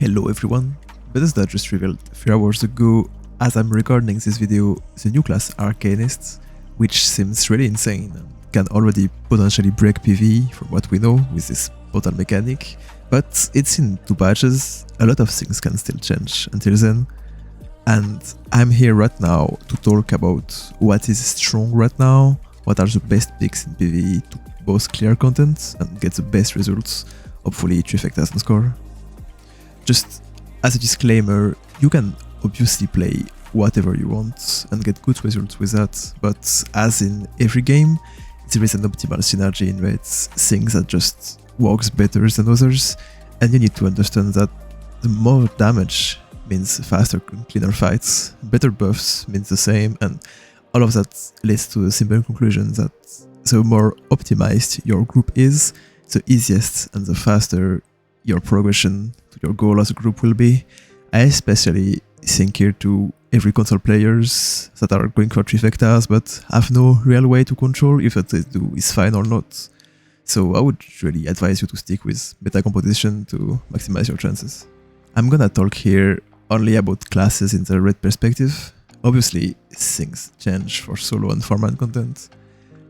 Hello everyone, Bethesda just revealed a few hours ago as I'm recording this video the new class Arcanist, which seems really insane and can already potentially break PvE from what we know with this portal mechanic, but it's in 2 patches, a lot of things can still change until then, and I'm here right now to talk about what is strong right now, what are the best picks in PvE to both clear content and get the best results, hopefully trifectas and score. Just as a disclaimer, you can obviously play whatever you want and get good results with that, but as in every game, there is an optimal synergy in rates, things that just works better than others, and you need to understand that the more damage means faster, cleaner fights, better buffs means the same, and all of that leads to a simple conclusion that the more optimized your group is, the easiest and the faster your progression to your goal as a group will be. I especially think here to every console players that are going for trifectas but have no real way to control if what they do is fine or not. So I would really advise you to stick with meta composition to maximize your chances. I'm gonna talk here only about classes in the raid perspective. Obviously things change for solo and format content.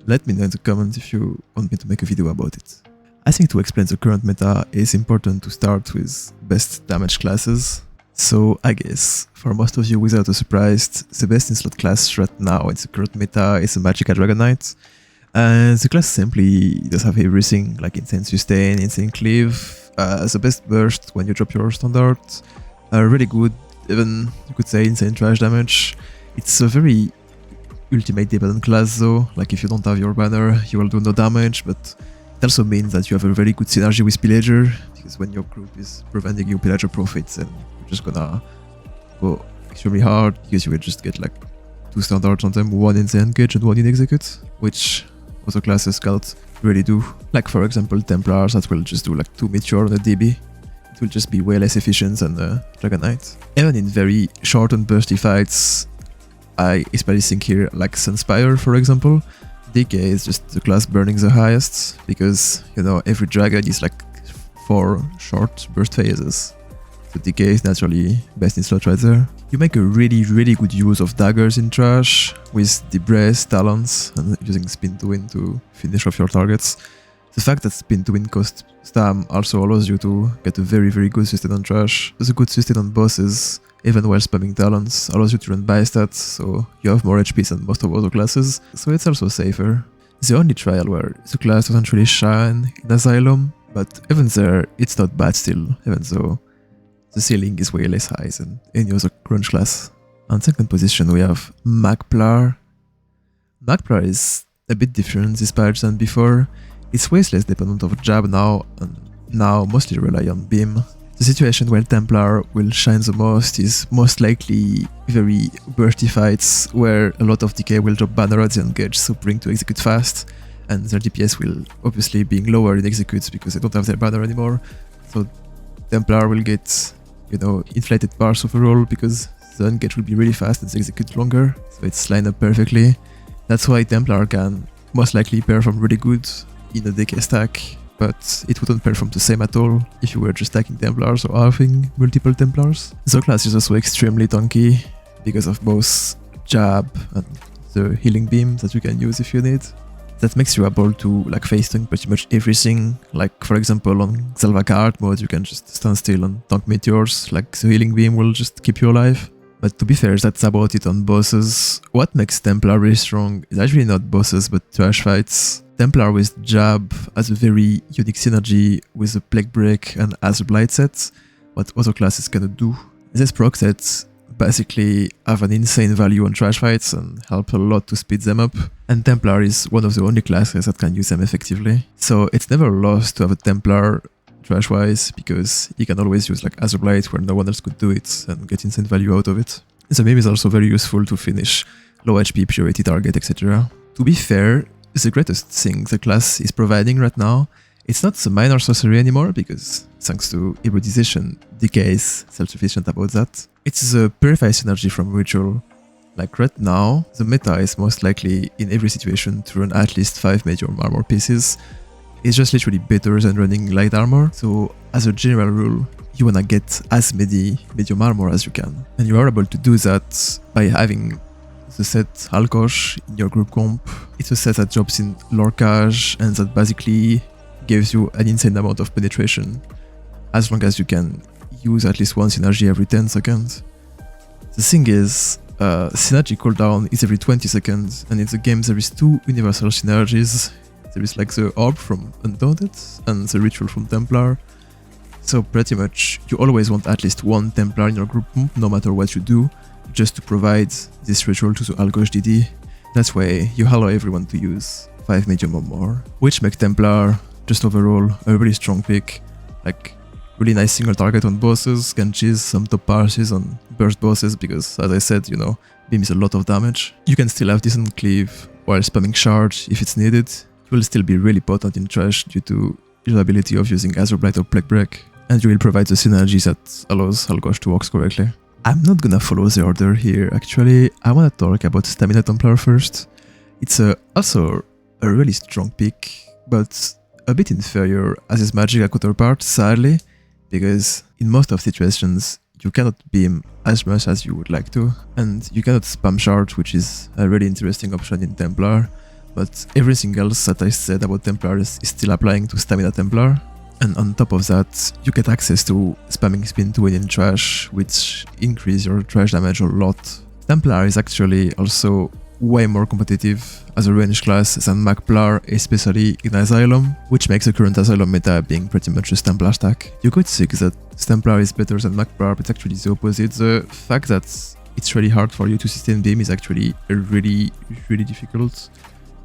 Let me know in the comments if you want me to make a video about it. I think to explain the current meta, it's important to start with best damage classes. So I guess, for most of you without a surprise, the best in slot class right now in the current meta is a magdk Dragon Knight. And the class simply does have everything, like insane sustain, insane cleave, the best burst when you drop your standard, really good, even you could say insane trash damage. It's a very ultimate dependent class though, like if you don't have your banner, you will do no damage, but it also means that you have a very good synergy with Pillager, because when your group is preventing you Pillager profits, then you're just gonna go extremely hard, because you will just get like 2 standards on them, 1 in the engage and 1 in execute, which other classes can't really do. Like for example Templars that will just do like 2 meteor on a DB. It will just be way less efficient than Dragon Knight. Even in very short and bursty fights, I especially think here like Sunspire for example, DK is just the class burning the highest, because, you know, every dragon is like 4 short burst phases. So DK is naturally best in slot right there. You make a really good use of daggers in trash, with Debris, Talons, and using Spin to Win to finish off your targets. The fact that Spin to Win costs Stam also allows you to get a very good sustain on trash. There's a good sustain on bosses, even while spamming Talons, allows you to run buy stats, so you have more HP than most of other classes, so it's also safer. The only trial where the class doesn't really shine in Asylum, but even there, it's not bad still, even though the ceiling is way less high than any other crunch class. On second position we have Magplar. Magplar is a bit different this patch than before. It's way less dependent of jab now, and now mostly rely on beam. The situation where Templar will shine the most is most likely very bursty fights where a lot of DK will drop banner at the engage, so bring to execute fast, and their DPS will obviously being lower in executes because they don't have their banner anymore. So Templar will get, you know, inflated bars overall because the engage will be really fast and the execute longer, so it's lined up perfectly. That's why Templar can most likely perform really good in a DK stack, but it wouldn't perform the same at all if you were just stacking Templars or having multiple Templars. The class is also extremely tanky because of both jab and the healing beam that you can use if you need. That makes you able to like face tank pretty much everything. Like for example on Xalvaka art mode you can just stand still and tank meteors, like the healing beam will just keep you alive. But to be fair, that's about it on bosses. What makes Templar really strong is actually not bosses but trash fights. Templar with jab has a very unique synergy with the Plague Break and as a Blight set, what other classes cannot do. These proc sets basically have an insane value on trash fights and help a lot to speed them up, and Templar is one of the only classes that can use them effectively. So it's never lost to have a Templar trash wise, because you can always use like Azure Blight where no one else could do it and get insane value out of it. The meme is also very useful to finish low HP purity target, etc. To be fair, the greatest thing the class is providing right now, it's not the minor sorcery anymore, because thanks to hybridization, DK is self-sufficient about that. It's the purified synergy from ritual. Like right now, the meta is most likely in every situation to run at least 5 major armor pieces. It's just literally better than running light armor, so as a general rule, you wanna get as many medium armor as you can. And you are able to do that by having the set 𝙈𝙚𝙩𝙖 in your group comp. It's a set that drops in lorcage and that basically gives you an insane amount of penetration as long as you can use at least one synergy every 10 seconds. The thing is, synergy cooldown is every 20 seconds, and in the game there is two universal synergies. There is like the orb from Nodeath and the ritual from Templar. So pretty much you always want at least one Templar in your group comp, no matter what you do, just to provide this ritual to the 𝙈𝙚𝙩𝙖. That way you allow everyone to use 5 medium or more, which make Templar just overall a really strong pick. Like really nice single target on bosses, can cheese some top parses on burst bosses because, as I said, you know, beam is a lot of damage. You can still have decent cleave while spamming charge if it's needed. You will still be really potent in trash due to your ability of using Azure Blight or Plague Break, and you will provide the synergy that allows 𝙈𝙚𝙩𝙖 to work correctly. I'm not gonna follow the order here, actually. I wanna talk about Stamina Templar first. It's also a really strong pick, but a bit inferior as its magdk counterpart, sadly, because in most of situations you cannot beam as much as you would like to, and you cannot spam charge, which is a really interesting option in Templar, but everything else that I said about Templars is still applying to Stamina Templar. And on top of that, you get access to spamming spin to win in trash, which increase your trash damage a lot. Templar is actually also way more competitive as a range class than Magplar, especially in Asylum, which makes the current Asylum meta being pretty much a Templar stack. You could think that Templar is better than Magplar, but actually the opposite. The fact that it's really hard for you to sustain beam is actually really difficult.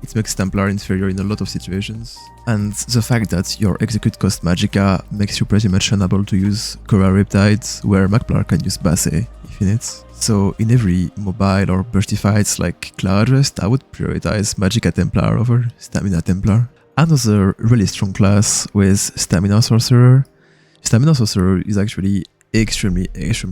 It makes Templar inferior in a lot of situations. And the fact that your execute cost magdk makes you pretty much unable to use Cora Riptide, where Magplar can use Basse if you need. So in every mobile or bursty fights like Cloud Rest, I would prioritize magdk Templar over Stamina Templar. Another really strong class with Stamina Sorcerer. Stamina Sorcerer is actually extremely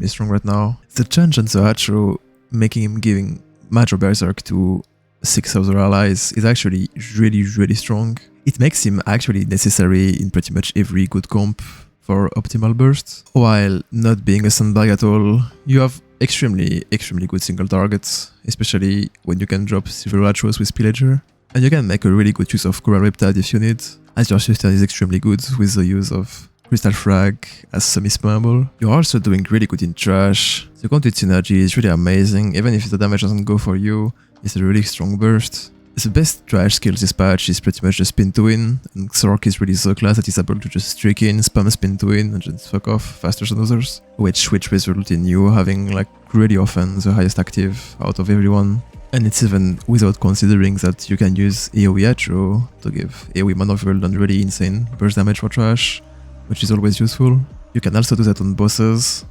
strong right now. The change on the Hacho, making him giving Major Berserk to 6 other allies, is actually really strong. It makes him actually necessary in pretty much every good comp for optimal burst. While not being a sandbag at all, you have extremely good single targets, especially when you can drop several Hachos with Pillager. And you can make a really good use of Cora Riptide if you need, as your sustain is extremely good with the use of Crystal Frag as semi-spammable. You're also doing really good in trash. The Conduit synergy is really amazing, even if the damage doesn't go for you. It's a really strong burst. The best trash skill this patch is pretty much the spin to win, and Xork is really the class that is able to just streak in, spam spin to win, and just fuck off faster than others, which result in you having like really often the highest active out of everyone. And it's even without considering that you can use AoE Hacho to give AoE maneuver and really insane burst damage for trash, which is always useful. You can also do that on bosses,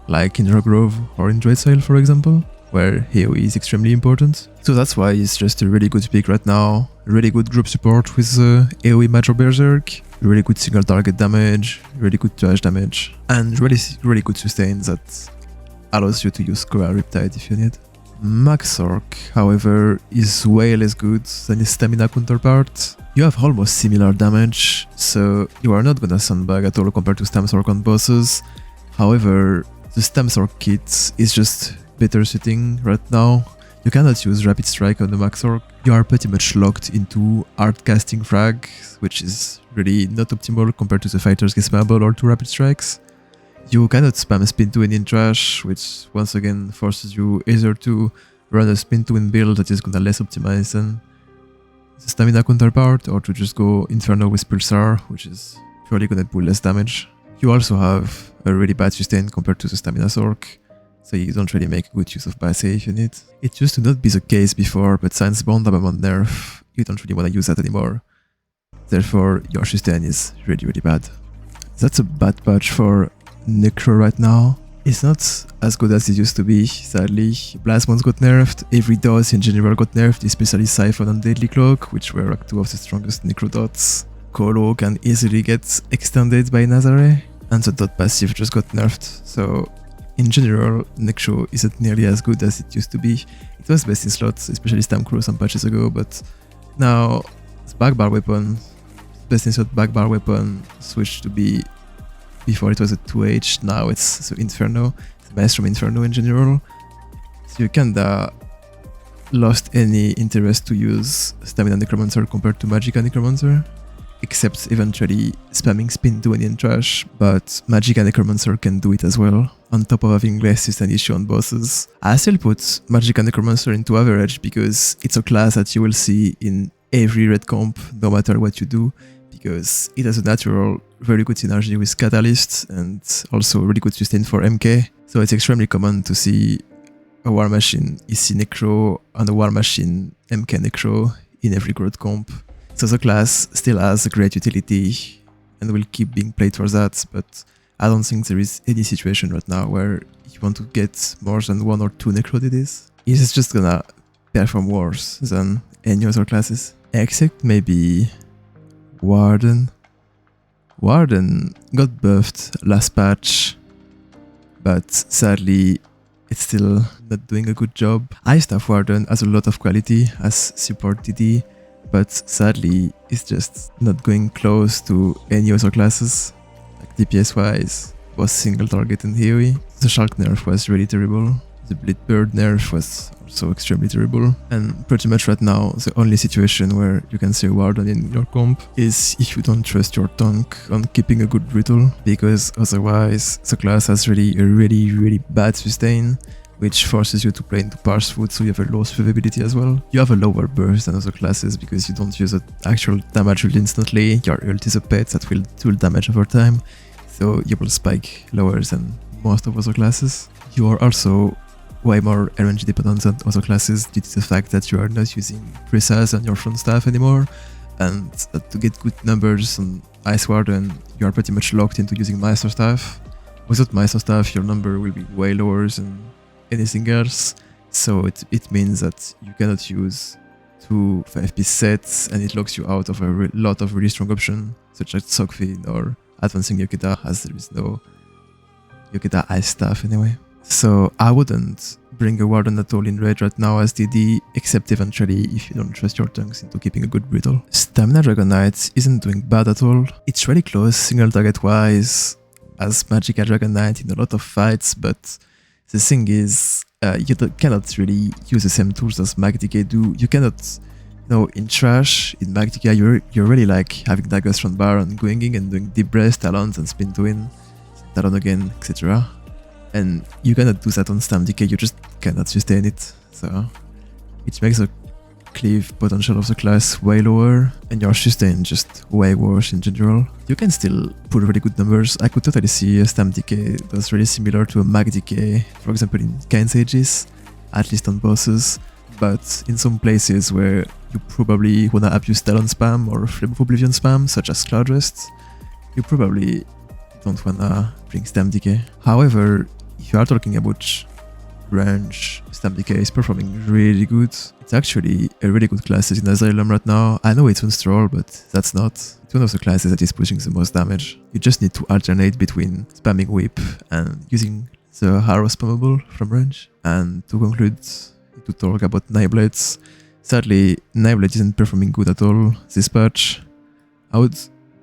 like in Grove or in Dreadsail for example, where AoE is extremely important. So that's why it's just a really good pick right now. Really good group support with AoE Major Berserk, really good single target damage, really good trash damage, and really good sustain that allows you to use Cora Riptide if you need. Maxork, however, is way less good than his Stamina counterpart. You have almost similar damage, so you are not gonna sandbag at all compared to Stamsork on bosses. However, the Stamsork kit is just better suiting right now. You cannot use Rapid Strike on the Maxork. You are pretty much locked into Art Casting Frag, which is really not optimal compared to the Fighter's Gizmable or to Rapid Strikes. You cannot spam spin to win in trash, which once again forces you either to run a spin to win build that is gonna less optimize than the Stamina counterpart, or to just go Inferno with Pulsar, which is purely gonna pull less damage. You also have a really bad sustain compared to the Stamina Sork, so you don't really make good use of Basse if you need. It used to not be the case before, but since Bond Abandon nerf, you don't really want to use that anymore. Therefore, your sustain is really bad. That's a bad patch for Necro right now. It's not as good as it used to be, sadly. Blast Bones got nerfed, every dot in general got nerfed, especially Siphon and Deadly Cloak, which were like two of the strongest Necro dots. Colo can easily get extended by Nazare, and the dot passive just got nerfed, so in general, Necro isn't nearly as good as it used to be. It was best in slots, especially Stamcrow some patches ago, but now it's backbar weapon, best in slot backbar weapon switched to be before it was a 2H, now it's the Inferno, the Maelstrom Inferno in general. So you kinda lost any interest to use Stamina Necromancer compared to magdk Necromancer, except eventually spamming Spin to any trash, but magdk Necromancer can do it as well, on top of having less sustain issue on bosses. I still put magdk Necromancer into average because it's a class that you will see in every raid comp, no matter what you do, because it has a natural, very good synergy with Catalyst and also really good sustain for MK. So it's extremely common to see a War Machine EC Necro and a War Machine MK Necro in every raid comp. So the class still has a great utility and will keep being played for that, but I don't think there is any situation right now where you want to get more than 1 or 2 Necro DDs. It's just gonna perform worse than any other classes. Except maybe Warden. Warden got buffed last patch, but sadly it's still not doing a good job. Staff Warden has a lot of quality as support DD, but sadly it's just not going close to any other classes. Like DPS wise, was single target in AoE. The Shark nerf was really terrible. The Bleedbird nerf was also extremely terrible, and pretty much right now the only situation where you can say Warden in your comp is if you don't trust your tank on keeping a good brutal, because otherwise the class has really a really bad sustain, which forces you to play into parse food, so you have a low survivability as well. You have a lower burst than other classes because you don't use an actual damage ult instantly. Your ult is a pet that will do damage over time, so you will spike lower than most of other classes. You are also way more RNG dependent than other classes due to the fact that you are not using Precise on your front staff anymore, and to get good numbers on Ice Warden, you are pretty much locked into using Master Staff. Without Master Staff, your number will be way lower than anything else, so it means that you cannot use 2 5-piece sets, and it locks you out of a lot of really strong options, such as Sockfin or advancing Yokita, as there is no Yokita Ice Staff anyway. So I wouldn't bring a Warden at all in raid right now as DD, except eventually if you don't trust your tanks into keeping a good brutal. Stamina Dragon Knight isn't doing bad at all. It's really close single target wise as magdk Dragon Knight in a lot of fights, but the thing is, you cannot really use the same tools as magdk do. You cannot, in trash, in magdk, you're really like having daggers from Baron, going in and doing deep breath, talons and spin to win, talon again, etc. And you cannot do that on Stamden, you just cannot sustain it. So it makes the cleave potential of the class way lower, and your sustain just way worse in general. You can still put really good numbers. I could totally see a Stamden that's really similar to a magdk, for example in Kain's Aegis, at least on bosses. But in some places where you probably wanna abuse Talon spam or Flame of Oblivion spam, such as Cloud Rest, you probably don't wanna bring Stamden. However, if you are talking about range, Stamden is performing really good. It's actually a really good class in Asylum right now. I know it's Unstral, but that's not. It's one of the classes that is pushing the most damage. You just need to alternate between spamming Whip and using the Harrow spammable from range. And to conclude, to talk about Knightlades. Sadly, Knightlade isn't performing good at all this patch. I would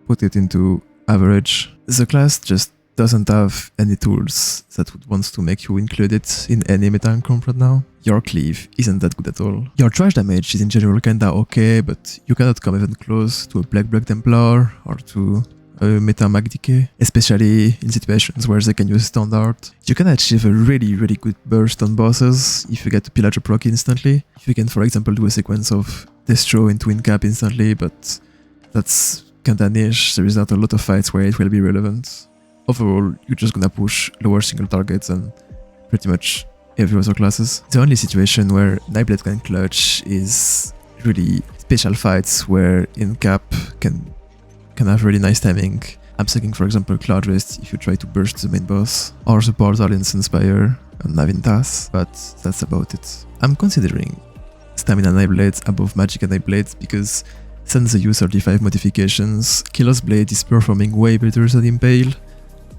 put it into average. The class just doesn't have any tools that would want to make you include it in any meta comp right now. Your cleave isn't that good at all. Your trash damage is in general kinda okay, but you cannot come even close to a Black Templar or to a meta magdk, especially in situations where they can use standard. You can achieve a really good burst on bosses if you get to Pillager proc instantly. If you can, for example, do a sequence of Destro into Incap instantly, but that's kinda niche. There is not a lot of fights where it will be relevant. Overall, you're just gonna push lower single targets than pretty much every other classes. The only situation where Knightlade can clutch is really special fights where Incap can have really nice timing. I'm thinking, for example, Cloud Rest if you try to burst the main boss, or the portal in Sunspire and Navintas, but that's about it. I'm considering Stamina Knightlades above magdk Knightlades because since the U35 modifications, Killer's Blade is performing way better than Impale.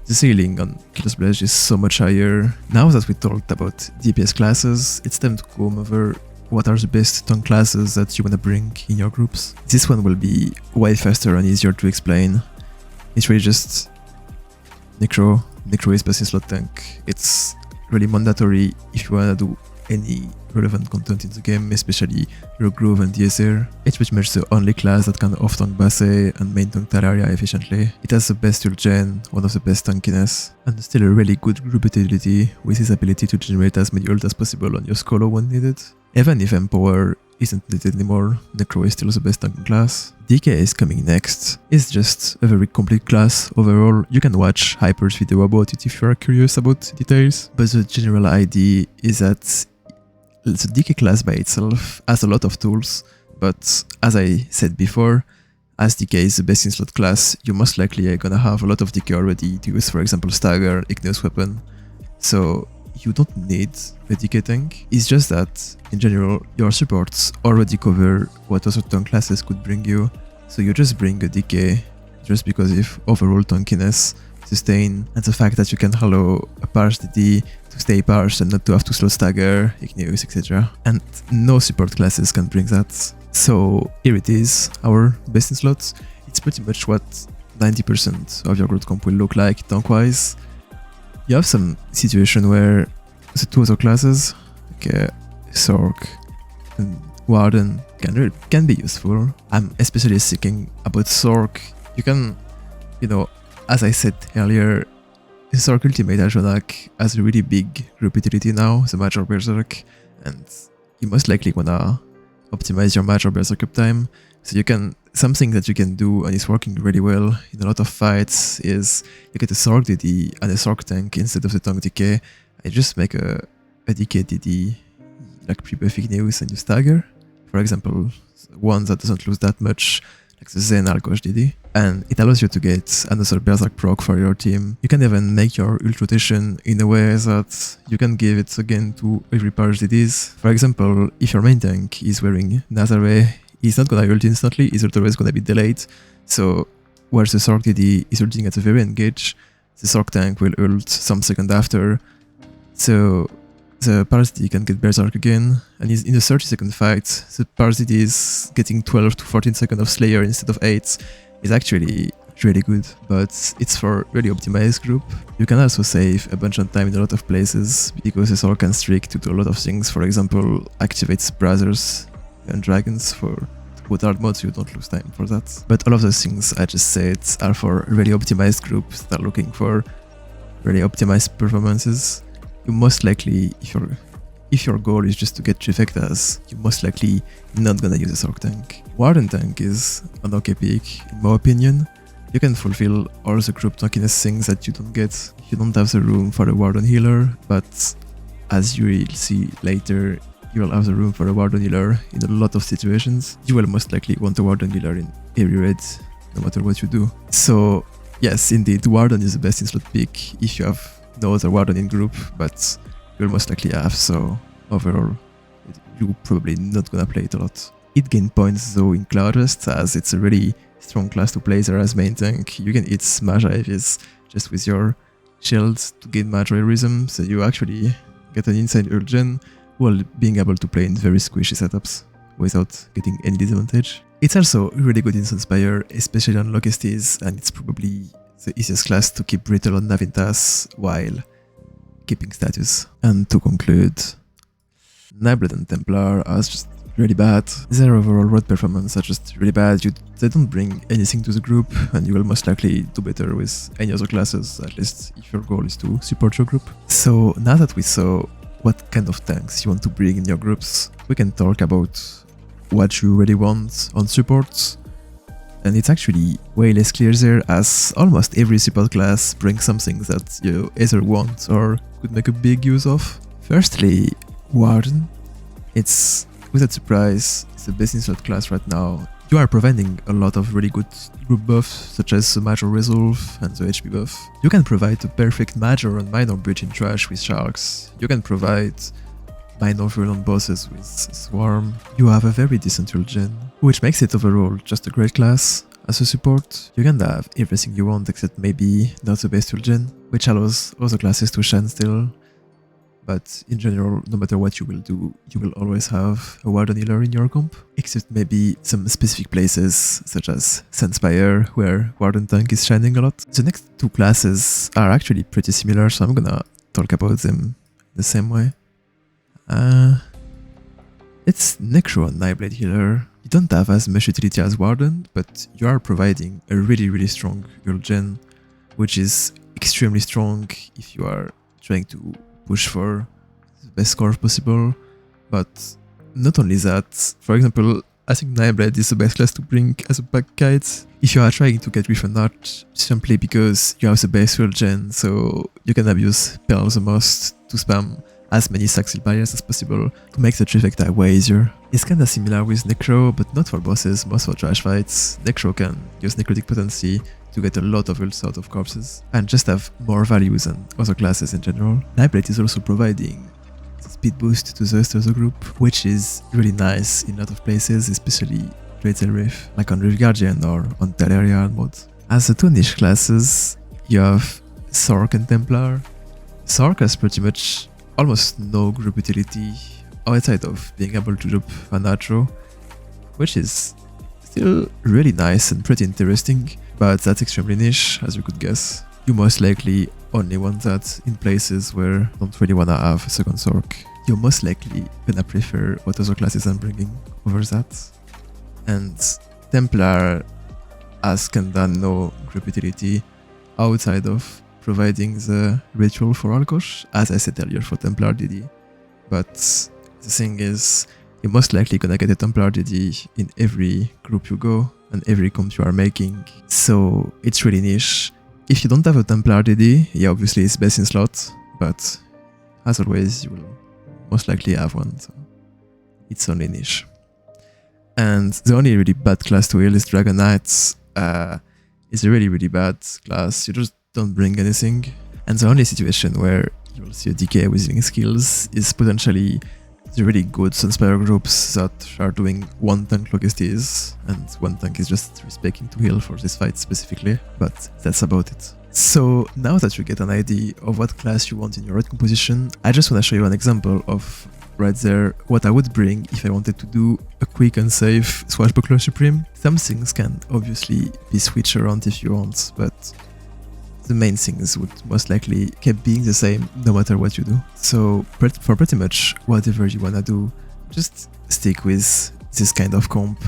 The ceiling on Killer's Blade is so much higher. Now that we talked about DPS classes, it's time to go over what are the best tank classes that you wanna bring in your groups. This one will be way faster and easier to explain. It's really just Necro is best in slot tank. It's really mandatory if you wanna do any relevant content in the game, especially Rogue Grove and DSR. It's pretty much the only class that can off-tank Basse and main tank Taleria efficiently. It has the best ult gen, one of the best tankiness, and still a really good group utility with his ability to generate as many ult as possible on your Skolo when needed. Even if Empower isn't needed anymore, Necro is still the best tank class. DK is coming next. It's just a very complete class overall. You can watch Hyper's video about it if you are curious about details, but the general idea is that the DK class by itself has a lot of tools, but as I said before, as DK is the best in slot class, you most likely are gonna have a lot of DK already to use, for example, Stagger, Igneous Weapon, so you don't need a DK tank. It's just that, in general, your supports already cover what other tank classes could bring you, so you just bring a DK just because of overall tankiness, sustain, and the fact that you can allow a parse DD to stay parsed and not to have to slow Stagger, Igneous, etc. And no support classes can bring that. So here it is, our best in slots. It's pretty much what 90% of your growth comp will look like tank-wise. You have some situation where the two other classes, like Sork and Warden, can be useful. I'm especially thinking about Sork. You can, as I said earlier, Sork Ultimate Aljonak has a really big group utility now, the Major Berserk, and you most likely wanna optimize your Major Berserk uptime. So something that you can do and is working really well in a lot of fights is you get a Sork DD and a Sork tank instead of the tank DK. I just make a DK DD, like pre-buff Igneous and you Stagger. For example, one that doesn't lose that much, like the Zen Alkosh DD. And it allows you to get another Berserk prog for your team. You can even make your ult rotation in a way that you can give it again to every parse DDs. For example, if your main tank is wearing Nazare, he's not gonna ult instantly, his ult always gonna be delayed. So, where the Sork DD is ulting at the very end gauge, the Sork tank will ult some second after. So, the parse DD can get Berserk again, and in a 30-second fight, the parse DD is getting 12 to 14 seconds of Slayer instead of 8. Is actually really good, but it's for really optimized group. You can also save a bunch of time in a lot of places because the Sork can streak to do a lot of things. For example, activates Brothers and Dragons for both hard modes, you don't lose time for that. But all of those things I just said are for really optimized groups that are looking for really optimized performances. You most likely, if your goal is just to get Trifectas, you're most likely not gonna use a Sork tank. Warden tank is an okay pick, in my opinion. You can fulfill all the group tankiness things that you don't get if you don't have the room for a Warden healer, but as you will see later, you will have the room for a Warden healer in a lot of situations. You will most likely want a Warden healer in every raid, no matter what you do. So yes, indeed, Warden is the best in slot pick if you have no other Warden in group, but you'll most likely have, so overall, you're probably not gonna play it a lot. It gains points though in Cloudrest, as it's a really strong class to play there as main tank. You can hit Magi IVs just with your shields to gain Magi Rhythm, so you actually get an insane ult gen while being able to play in very squishy setups without getting any disadvantage. It's also really good in Sunspire, especially on Locusts, and it's probably the easiest class to keep Brittle on Navintas while keeping status. And to conclude, Nightblade and Templar are just really bad. Their overall road performance are just really bad. They don't bring anything to the group, and you will most likely do better with any other classes, at least if your goal is to support your group. So now that we saw what kind of tanks you want to bring in your groups, we can talk about what you really want on supports. And it's actually way less clear there, as almost every support class brings something that you either want or could make a big use of. Firstly, Warden. It's, without surprise, it's the best in slot class right now. You are providing a lot of really good group buffs, such as the Major Resolve and the HP buff. You can provide a perfect Major and Minor bridge in Trash with Sharks. You can provide minor fuel on bosses with Swarm. You have a very decent ult gen, which makes it overall just a great class. As a support, you can have everything you want except maybe not the best ult gen, which allows other classes to shine still. but in general, no matter what you will do, you will always have a Warden healer in your comp, except maybe some specific places, such as Sandspire, where Warden tank is shining a lot. The next two classes are actually pretty similar, so I'm gonna talk about them the same way. It's Necro and Nightblade healer. You don't have as much utility as Warden, but you are providing a really strong Ult gen, which is extremely strong if you are trying to push for the best score possible. But not only that, for example, I think Nightblade is the best class to bring as a back guide if you are trying to get Griffon Arch, simply because you have the base Ult gen, so you can abuse Pearl the most to spam as many Saxil barriers as possible to make the trifecta way easier. It's kinda similar with Necro, but not for bosses, most for trash fights. Necro can use necrotic potency to get a lot of ults out of corpses, and just have more value than other classes in general. Nightblade is also providing speed boost to the rest of the group, which is really nice in a lot of places, especially Great Rift, like on Rift Guardian or on Taleria and mods. As the two niche classes, you have Sork and Templar. Sork has pretty much almost no group utility outside of being able to drop an Atro, which is still really nice and pretty interesting, but that's extremely niche, as you could guess. You most likely only want that in places where you don't really wanna have a second Sork. You're most likely gonna prefer what other classes I'm bringing over that. And Templar has kinda no group utility outside of providing the ritual for Alkosh, as I said earlier for Templar DD. But the thing is, you're most likely gonna get a Templar DD in every group you go and every comp you are making, so it's really niche. If you don't have a Templar DD, yeah, obviously it's best in slot, but as always, you will most likely have one, so it's only niche. And the only really bad class to heal is Dragon Knights. It's a really bad class. You just don't bring anything. And the only situation where you will see a DK with healing skills is potentially the really good Sunspire groups that are doing one tank logisties, and one tank is just respecting to heal for this fight specifically, but that's about it. So now that you get an idea of what class you want in your raid composition, I just want to show you an example of right there what I would bring if I wanted to do a quick and safe Swashbuckler Supreme. Some things can obviously be switched around if you want, but the main things would most likely keep being the same no matter what you do. So for pretty much whatever you wanna do, just stick with this kind of comp.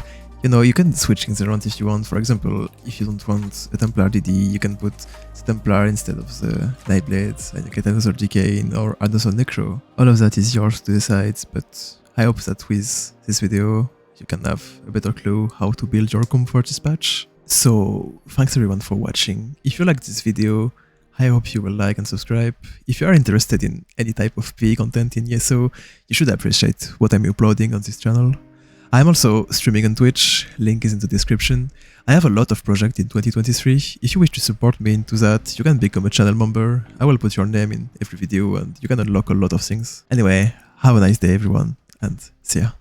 You know, you can switch things around if you want. For example, if you don't want a Templar DD, you can put the Templar instead of the Nightblade, and you get another DK in or another Necro. All of that is yours to decide, but I hope that with this video you can have a better clue how to build your comp for this patch. So, thanks everyone for watching. If you liked this video, I hope you will like and subscribe. If you are interested in any type of PvE content in ESO, you should appreciate what I'm uploading on this channel. I'm also streaming on Twitch, link is in the description. I have a lot of projects in 2023. If you wish to support me into that, you can become a channel member. I will put your name in every video and you can unlock a lot of things. Anyway, have a nice day everyone, and see ya.